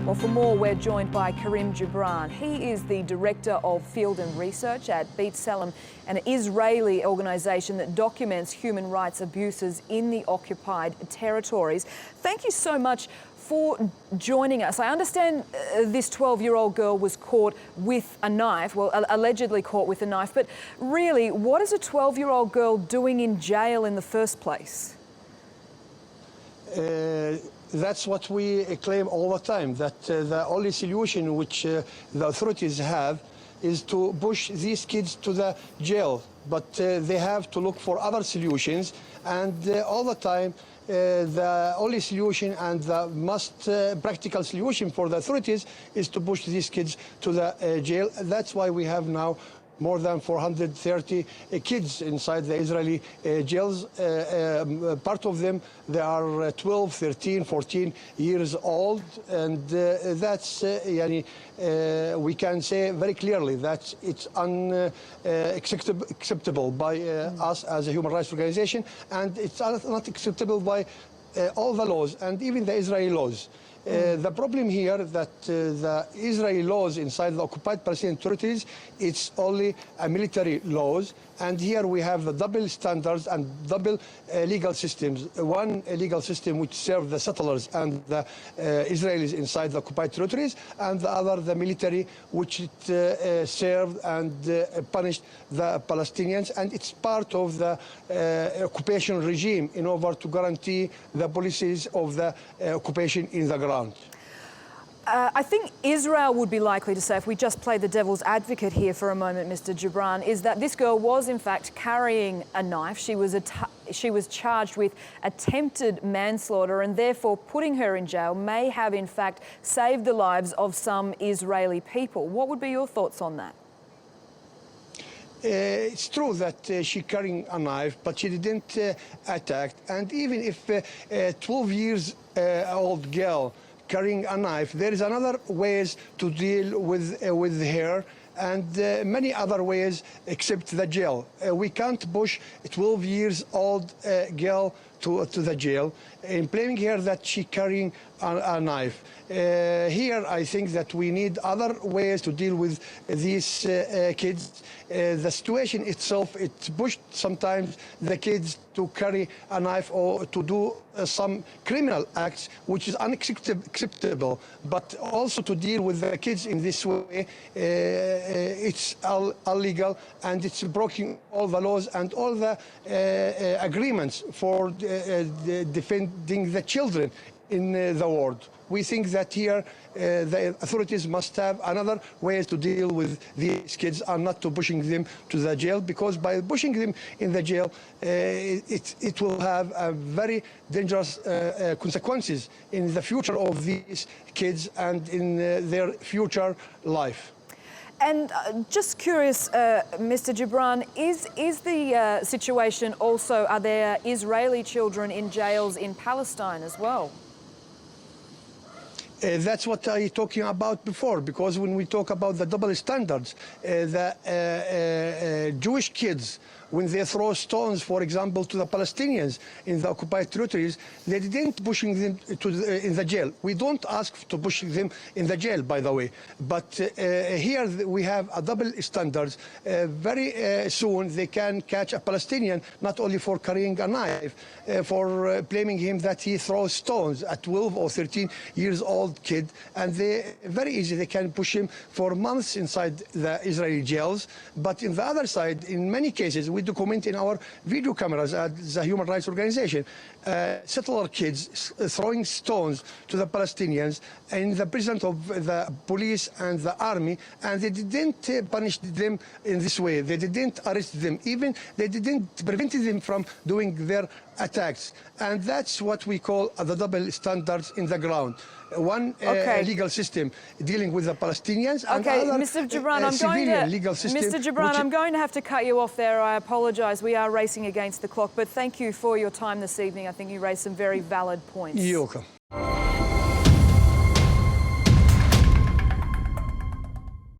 Well, for more, we're joined by Karim Jubran. He is the Director of Field and Research at B'Tselem, an Israeli organisation that documents human rights abuses in the occupied territories. Thank you so much for joining us. I understand this 12-year-old girl was caught with a knife, well, allegedly caught with a knife, but really, what is a 12-year-old girl doing in jail in the first place? That's what we claim all the time, that the only solution which the authorities have is to push these kids to the jail. But they have to look for other solutions, and all the time the only solution and the most practical solution for the authorities is to push these kids to the jail. That's why we have now more than 430 kids inside the Israeli jails. Part of them, they are 12, 13, 14 years old. And that's, we can say very clearly that it's unacceptable by us as a human rights organization. And it's not acceptable by all the laws and even the Israeli laws. The problem here that the Israeli laws inside the occupied Palestinian territories, it's only military laws. And here we have the double standards and double legal systems. One legal system which serves the settlers and the Israelis inside the occupied territories, and the other, the military, which it served and punished the Palestinians. And it's part of the occupation regime in order to guarantee the policies of the occupation in the ground. I think Israel would be likely to say, if we just play the devil's advocate here for a moment, Mr. Jubran, is that this girl was in fact carrying a knife. She was charged with attempted manslaughter, and therefore putting her in jail may have in fact saved the lives of some Israeli people. What would be your thoughts on that? It's true that she carrying a knife, but she didn't attack. And even if a 12 years old girl carrying a knife, there is another ways to deal with her, and many other ways except the jail. We can't push a 12 years old girl to the jail in blaming her that she carrying a knife. Here I think that we need other ways to deal with these kids. The situation itself, it pushed sometimes the kids to carry a knife or to do some criminal acts, which is unacceptable. But also to deal with the kids in this way, it's illegal, and it's breaking all the laws and all the agreements for defending the children in the world. We think that here the authorities must have another ways to deal with these kids and not to pushing them to the jail, because by pushing them in the jail, it will have a very dangerous consequences in the future of these kids and in their future life. And just curious, Mr. Jubran, is the situation also, are there Israeli children in jails in Palestine as well? That's what I talking about before, because when we talk about the double standards, the Jewish kids, when they throw stones, for example, to the Palestinians in the occupied territories, they didn't pushing them in the jail. We don't ask to push them in the jail, by the way. But here we have a double standards. Very soon they can catch a Palestinian, not only for carrying a knife, for blaming him that he throws stones at 12 or 13 years old kid, and they very easy they can push him for months inside the Israeli jails. But in the other side, in many cases, we document in our video cameras as a human rights organization, settler kids throwing stones to the Palestinians in the presence of the police and the army, and they didn't punish them in this way. They didn't arrest them. Even they didn't prevent them from doing their attacks. And that's what we call the double standards in the ground. One legal system dealing with the Palestinians, and other Mr. Jubran, legal system. Mr. Jubran, I'm going to have to cut you off there. I apologise. We are racing against the clock, but thank you for your time this evening. I think you raised some very valid points. You're welcome.